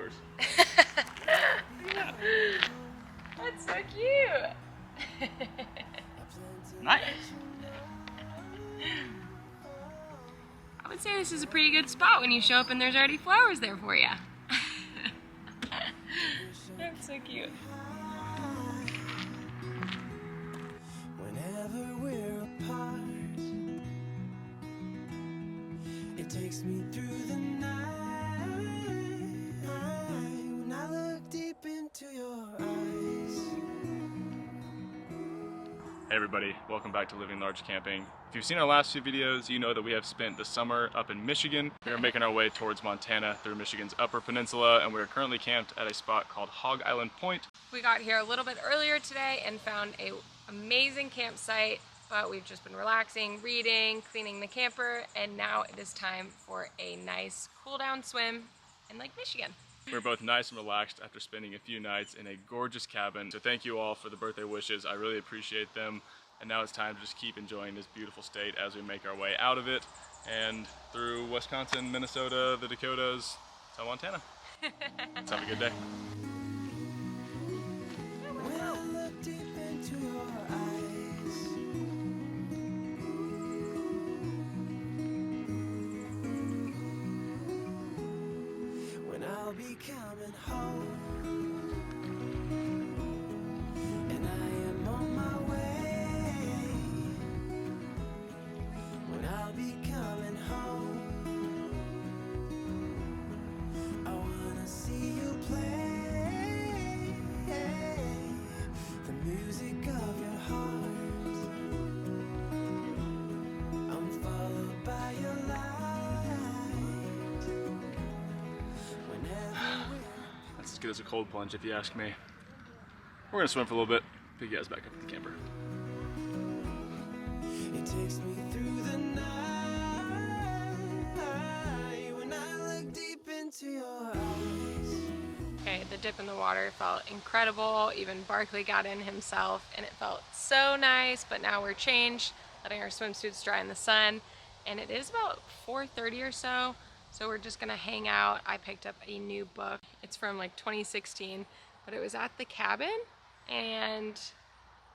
flowers. That's so cute. Nice. I would say this is a pretty good spot when you show up and there's already flowers there for you. That's so cute. Whenever we're apart, it takes me through the night. When I look deep into your eyes. Hey everybody, welcome back to Living Large Camping. If you've seen our last few videos, you know that we have spent the summer up in Michigan. We are making our way towards Montana through Michigan's Upper Peninsula, and we are currently camped at a spot called Hog Island Point. We got here a little bit earlier today and found an amazing campsite, but we've just been relaxing, reading, cleaning the camper, and now it is time for a nice cool down swim in Lake Michigan. We're both nice and relaxed after spending a few nights in a gorgeous cabin. So thank you all for the birthday wishes. I really appreciate them. And now it's time to just keep enjoying this beautiful state as we make our way out of it and through Wisconsin, Minnesota, the Dakotas, to Montana. Let's have a good day. When I look deep into your eyes. When I'll be coming home. And I am on my way. When I'll be coming home. I wanna see you play the music of your heart. I'm followed by your light. Whenever That's as good as a cold plunge if you ask me. We're gonna swim for a little bit, pick you guys back up at the camper. it takes me through the night. When I look deep into your eyes. Okay, the dip in the water felt incredible. Even Barkley got in himself and it felt so nice, but now we're changed, letting our swimsuits dry in the sun. And it is about 4:30 or so, so we're just gonna hang out. I picked up a new book. It's from like 2016, but it was at the cabin and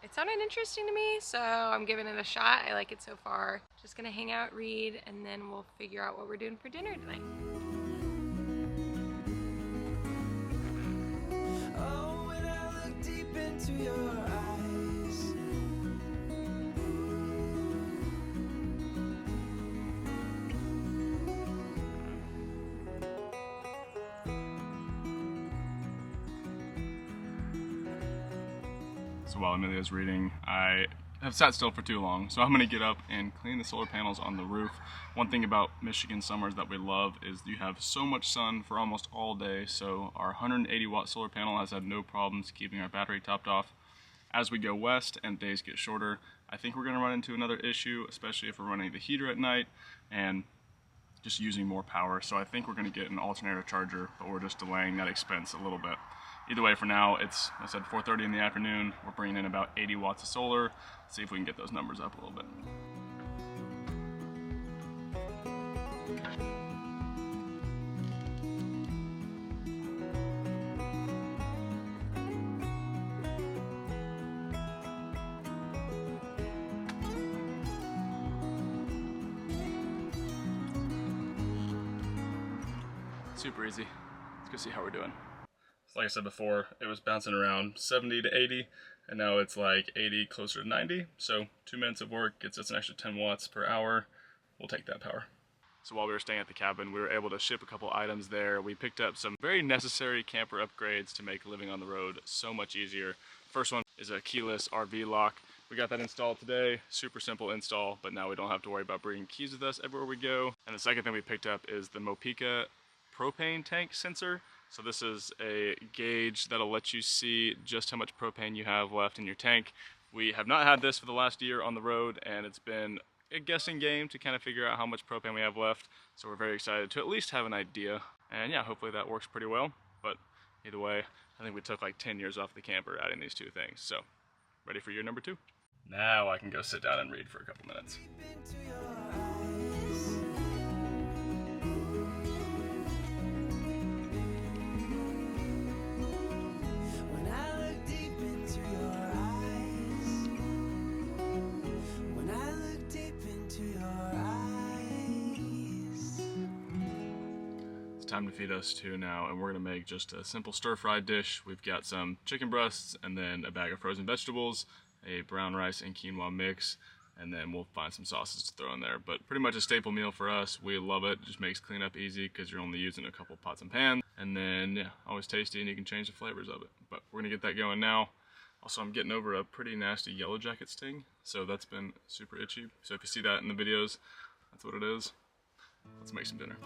it sounded interesting to me, so I'm giving it a shot. I like it so far. Just gonna hang out, read, and then we'll figure out what we're doing for dinner tonight. Oh, when I look deep into your eyes. So while Amelia's reading, I have sat still for too long, so I'm gonna get up and clean the solar panels on the roof. One thing about Michigan summers that we love is you have so much sun for almost all day, so our 180 watt solar panel has had no problems keeping our battery topped off. As we go west and days get shorter, I think we're gonna run into another issue, especially if we're running the heater at night and just using more power. So I think we're gonna get an alternator charger, but we're just delaying that expense a little bit. Either way, for now, it's, I said 4:30 in the afternoon. We're bringing in about 80 watts of solar. Let's see if we can get those numbers up a little bit. Super easy. Let's go see how we're doing. Like I said before, it was bouncing around 70 to 80, and now it's like 80, closer to 90. So 2 minutes of work gets us an extra 10 watts per hour. We'll take that power. So while we were staying at the cabin, we were able to ship a couple items there. We picked up some very necessary camper upgrades to make living on the road so much easier. First one is a keyless RV lock. We got that installed today. Super simple install, but now we don't have to worry about bringing keys with us everywhere we go. And the second thing we picked up is the Mopica propane tank sensor. So this is a gauge that'll let you see just how much propane you have left in your tank. We have not had this for the last year on the road, and it's been a guessing game to kind of figure out how much propane we have left. So we're very excited to at least have an idea. And yeah, hopefully that works pretty well. But either way, I think we took like 10 years off the camper adding these two things. So ready for year number 2? Now I can go sit down and read for a couple minutes. Into your eyes. time to feed us too now, and we're gonna make just a simple stir-fried dish. We've got some chicken breasts and then a bag of frozen vegetables, a brown rice and quinoa mix, and then we'll find some sauces to throw in there. But pretty much a staple meal for us. We love it. Just makes cleanup easy because you're only using a couple pots and pans. And then, yeah, always tasty, and you can change the flavors of it. But we're gonna get that going now. Also, I'm getting over a pretty nasty yellow jacket sting, so that's been super itchy. So if you see that in the videos, that's what it is. Let's make some dinner.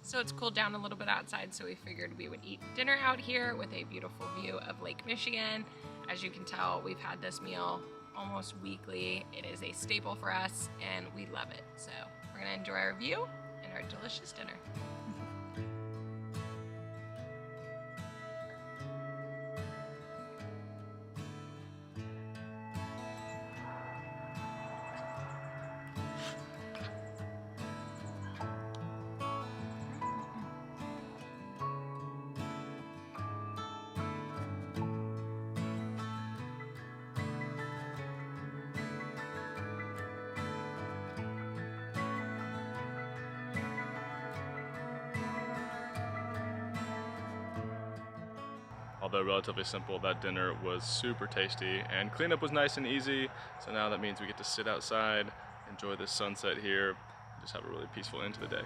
So it's cooled down a little bit outside, so we figured we would eat dinner out here with a beautiful view of Lake Michigan. As you can tell, we've had this meal almost weekly. It is a staple for us, and we love it. So we're gonna enjoy our view and our delicious dinner. Although relatively simple, that dinner was super tasty, and cleanup was nice and easy. So now that means we get to sit outside, enjoy the sunset here, and just have a really peaceful end to the day.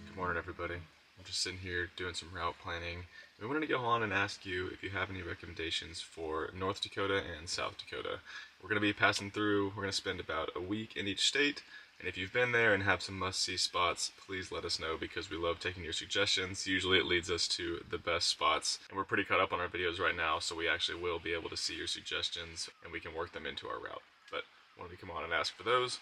Good morning, everybody. I'm just sitting here doing some route planning. We wanted to go on and ask you if you have any recommendations for North Dakota and South Dakota. We're going to be passing through. We're going to spend about a week in each state. And if you've been there and have some must-see spots, please let us know, because we love taking your suggestions. Usually it leads us to the best spots. And we're pretty caught up on our videos right now, so we actually will be able to see your suggestions and we can work them into our route. But wanted to come on and ask for those.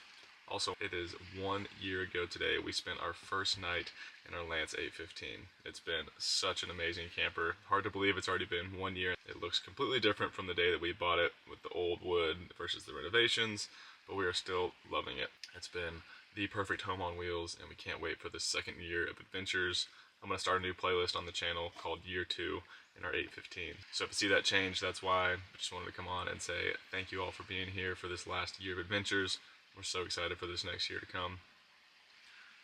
Also, it is 1 year ago today we spent our first night in our Lance 815. It's been such an amazing camper. Hard to believe it's already been 1 year. It looks completely different from the day that we bought it, with the old wood versus the renovations, but we are still loving it. It's been the perfect home on wheels, and we can't wait for the second year of adventures. I'm going to start a new playlist on the channel called Year 2 in our 815. So if you see that change, that's why. I just wanted to come on and say thank you all for being here for this last year of adventures. We're so excited for this next year to come.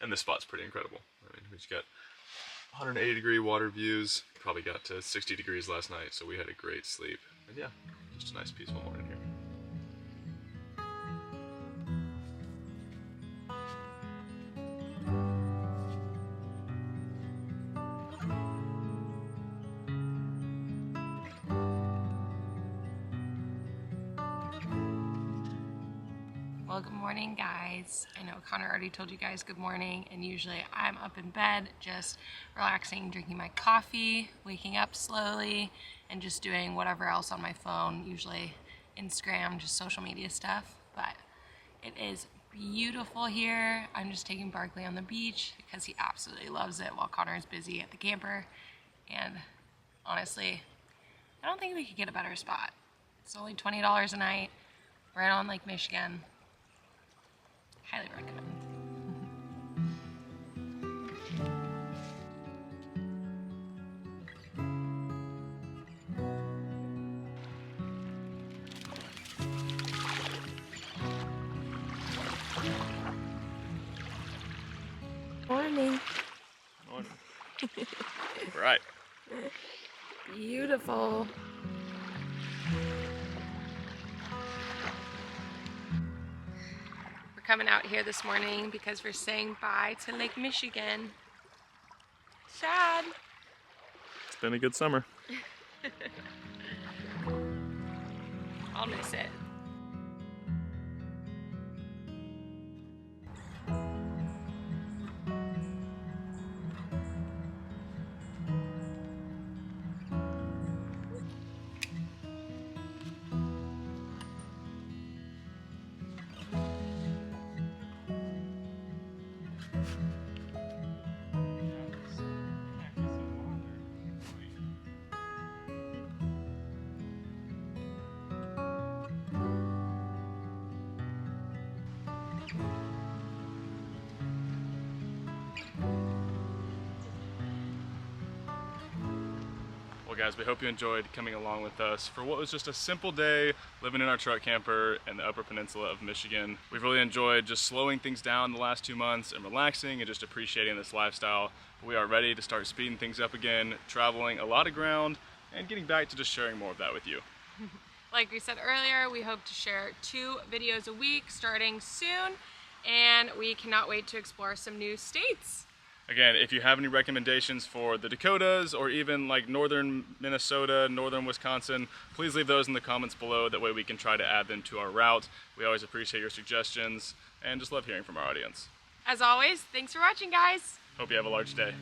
And this spot's pretty incredible. I mean, we just got 180-degree water views. Probably got to 60 degrees last night, so we had a great sleep. And yeah, just a nice peaceful morning here. Well, good morning, guys. I know Connor already told you guys good morning, and usually I'm up in bed just relaxing, drinking my coffee, waking up slowly, and just doing whatever else on my phone, usually Instagram, just social media stuff. But it is beautiful here. I'm just taking Barkley on the beach because he absolutely loves it while Connor is busy at the camper. And honestly, I don't think we could get a better spot. It's only $20 a night, right on Lake Michigan. Highly recommend. Morning. Morning. Right. Beautiful. We're coming out here this morning because we're saying bye to Lake Michigan. Sad. It's been a good summer. I'll miss it. Well guys, we hope you enjoyed coming along with us for what was just a simple day living in our truck camper in the Upper Peninsula of Michigan. We've really enjoyed just slowing things down the last 2 months and relaxing and just appreciating this lifestyle. We are ready to start speeding things up again, traveling a lot of ground, and getting back to just sharing more of that with you. Like we said earlier, we hope to share 2 videos a week starting soon, and we cannot wait to explore some new states. Again, if you have any recommendations for the Dakotas or even like northern Minnesota, northern Wisconsin, please leave those in the comments below. That way we can try to add them to our route. We always appreciate your suggestions and just love hearing from our audience. As always, thanks for watching, guys. Hope you have a large day.